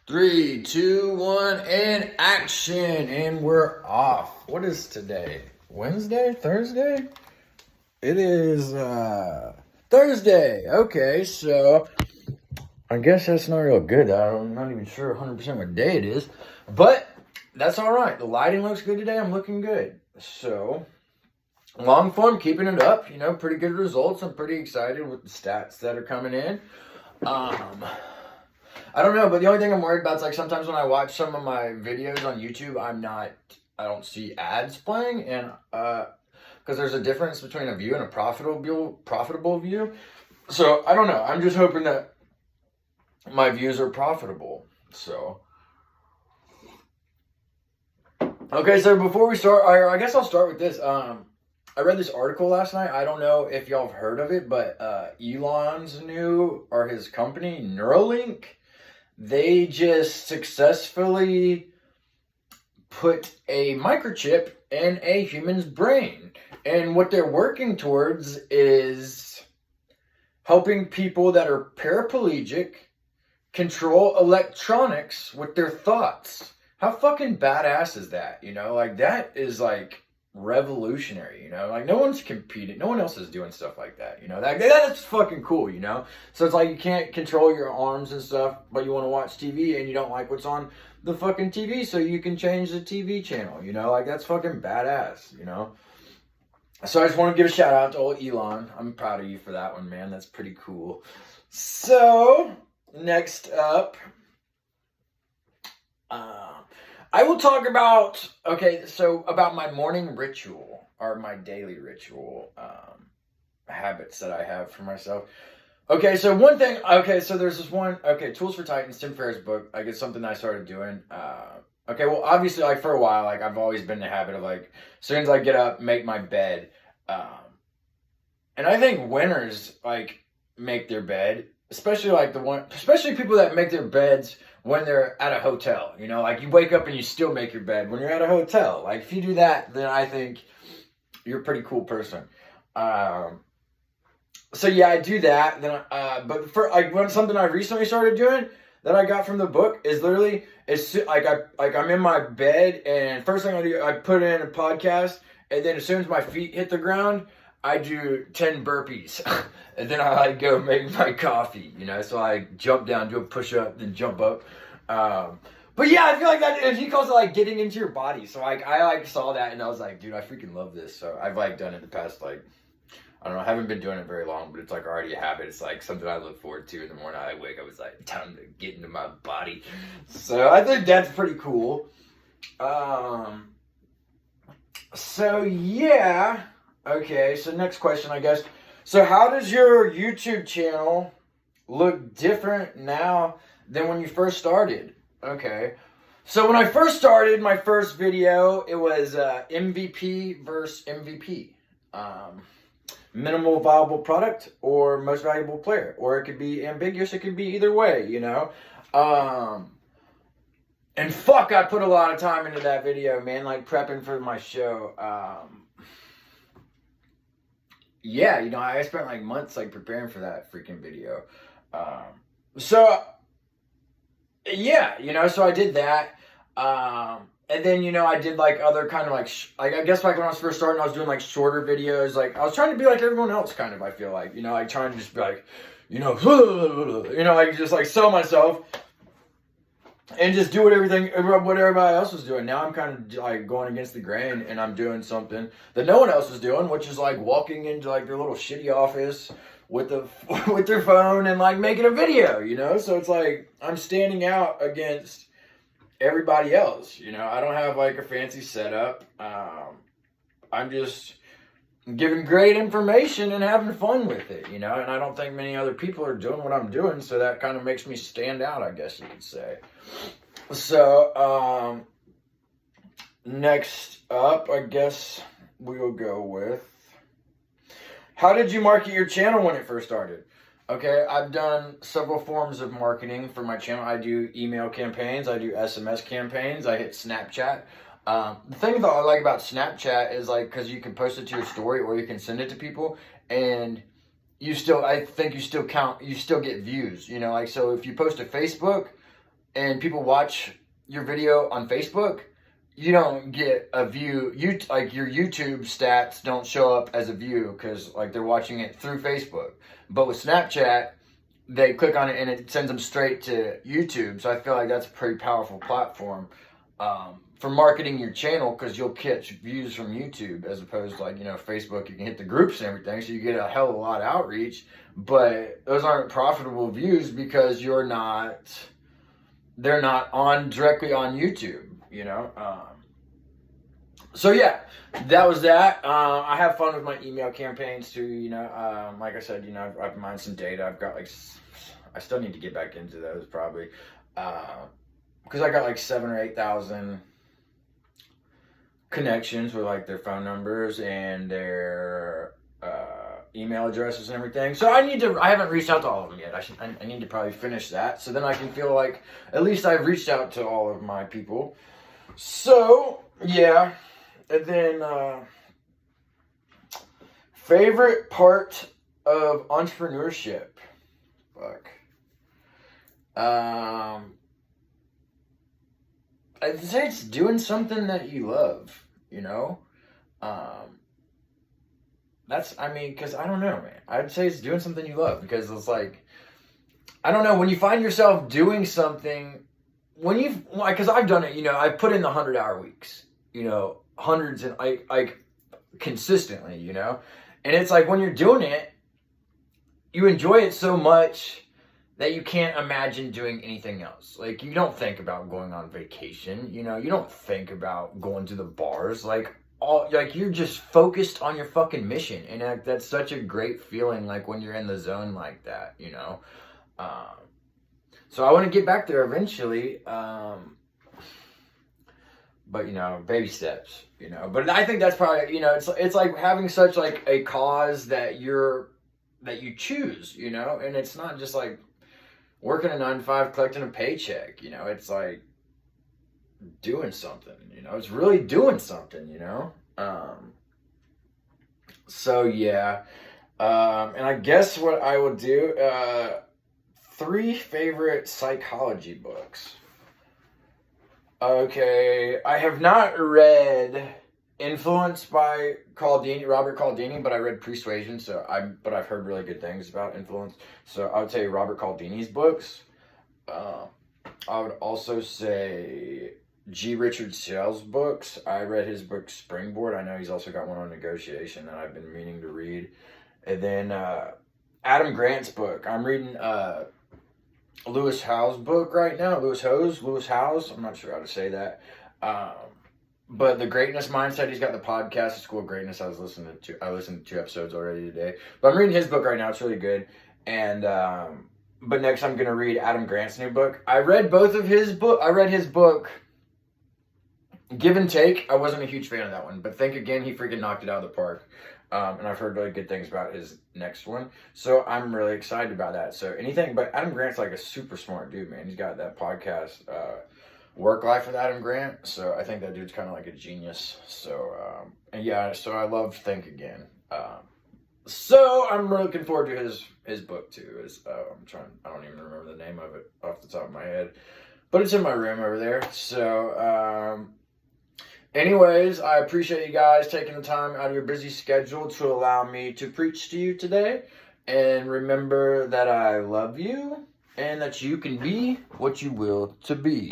Three, two, one, and action. And we're off. What is today? Wednesday? Thursday? It is Thursday. Okay, so I guess that's not real good. I'm not even sure 100% what day it is. But that's all right. The lighting looks good today. I'm looking good. So, long form, keeping it up. Pretty good results. I'm pretty excited with the stats that are coming in. I don't know, but the only thing I'm worried about is like sometimes when I watch some of my videos on YouTube, I don't see ads playing, and because there's a difference between a view and a profitable view. So I don't know. I'm just hoping that my views are profitable. So okay, so before we start, I guess I'll start with this. I read this article last night. I don't know if y'all have heard of it, but Elon's his company, Neurolink, they just successfully put a microchip in a human's brain. And what they're working towards is helping people that are paraplegic control electronics with their thoughts. How fucking badass is that? That is like revolutionary, like no one's competing, no one else is doing stuff like that, that's fucking cool, so it's like you can't control your arms and stuff, but you want to watch TV and you don't like what's on the fucking TV, so you can change the TV channel, that's fucking badass, so I just want to give a shout out to old Elon. I'm proud of you for that one, man. That's pretty cool. So next up, I will talk about, about my morning ritual, or my daily ritual, habits that I have for myself. So one thing, so there's this one, Tools for Titans, Tim Ferriss' book, it's something that I started doing. Obviously, for a while, I've always been in the habit of, as soon as I get up, make my bed. And I think winners, make their bed, especially people that make their beds when they're at a hotel, you wake up and you still make your bed when you're at a hotel. If you do that, then I think you're a pretty cool person. So yeah, I do that. Then, but for something I recently started doing that I got from the book is literally, I'm in my bed, and first thing I do, I put in a podcast, and then as soon as my feet hit the ground, I do 10 burpees, and then I go make my coffee, so I jump down, do a push-up, then jump up. But yeah, I feel like that, he calls it getting into your body. So I saw that and I was like, dude, I freaking love this. So I've done it the past, I don't know, I haven't been doing it very long, but it's already a habit. It's something I look forward to in the morning. I wake up, it's time to get into my body. So I think that's pretty cool. So yeah. Okay, so next question, I guess. So how does your YouTube channel look different now than when you first started? Okay. So when I first started, my first video, it was MVP versus MVP. Minimal viable product or most valuable player. Or it could be ambiguous, it could be either way, And fuck, I put a lot of time into that video, man, prepping for my show. Yeah, I spent months preparing for that freaking video. So yeah, so I did that. And then, I did other kind of I guess when I was first starting, I was doing shorter videos. I was trying to be like everyone else, kind of, I feel trying to just be just sell myself and just do what everybody else was doing. Now I'm kind of going against the grain, and I'm doing something that no one else is doing, which is walking into their little shitty office with with their phone and making a video, So it's I'm standing out against everybody else, I don't have a fancy setup. I'm just giving great information and having fun with it, and I don't think many other people are doing what I'm doing, so that kind of makes me stand out, I guess you could say. So, next up, I guess we'll go with, how did you market your channel when it first started? Okay, I've done several forms of marketing for my channel. I do email campaigns, I do SMS campaigns, I hit Snapchat. The thing that I like about Snapchat is because you can post it to your story or you can send it to people, and I think you still get views, so if you post to Facebook, and people watch your video on Facebook, you don't get a view. Like your YouTube stats don't show up as a view because like they're watching it through Facebook. But with Snapchat, they click on it and it sends them straight to YouTube. So I feel like that's a pretty powerful platform for marketing your channel, because you'll catch views from YouTube as opposed to, like, Facebook. You can hit the groups and everything, so you get a hell of a lot of outreach, but those aren't profitable views because they're not on directly on YouTube, so yeah, that was that. I have fun with my email campaigns too, like I said, I've mined some data. I've got I still need to get back into those probably, because I got like 7,000 or 8,000 connections with like their phone numbers and their email addresses and everything. So I haven't reached out to all of them yet. I need to probably finish that, so then I can feel like at least I've reached out to all of my people. So yeah. And then favorite part of entrepreneurship. Fuck. I'd say it's doing something that you love, because I don't know, man. I'd say it's doing something you love, because it's like, I don't know, when you find yourself doing something, because I've done it, I've put in the 100-hour weeks, hundreds, and I consistently, and it's like when you're doing it, you enjoy it so much that you can't imagine doing anything else. Like, you don't think about going on vacation, you don't think about going to the bars, you're just focused on your fucking mission, and that's such a great feeling, like when you're in the zone like that, so I want to get back there eventually, but baby steps, but I think that's probably, it's like having such like a cause that you choose, and it's not just like working a 9-to-5 collecting a paycheck, it's like doing something, it's really doing something, so yeah, and I guess what I will do, 3 favorite psychology books. Okay, I have not read Influence by Robert Cialdini, but I read Persuasion, but I've heard really good things about Influence. So I would say Robert Cialdini's books. I would also say G. Richard Sales' books. I read his book Springboard. I know he's also got one on negotiation that I've been meaning to read. And then Adam Grant's book. I'm reading Lewis Howes' book right now. Lewis Howes. I'm not sure how to say that. But the Greatness Mindset, he's got the podcast, The School of Greatness. I listened to 2 episodes already today. But I'm reading his book right now. It's really good. And but next I'm gonna read Adam Grant's new book. I read both of his book. I read his book Give and Take. I wasn't a huge fan of that one, but Think Again, he freaking knocked it out of the park. And I've heard really good things about his next one. So I'm really excited about that. So but Adam Grant's like a super smart dude, man. He's got that podcast, Work Life with Adam Grant. So I think that dude's kind of like a genius. So, and yeah, so I love Think Again. So I'm looking forward to his book too. I don't even remember the name of it off the top of my head, but it's in my room over there. So, anyways, I appreciate you guys taking the time out of your busy schedule to allow me to preach to you today. And remember that I love you and that you can be what you will to be.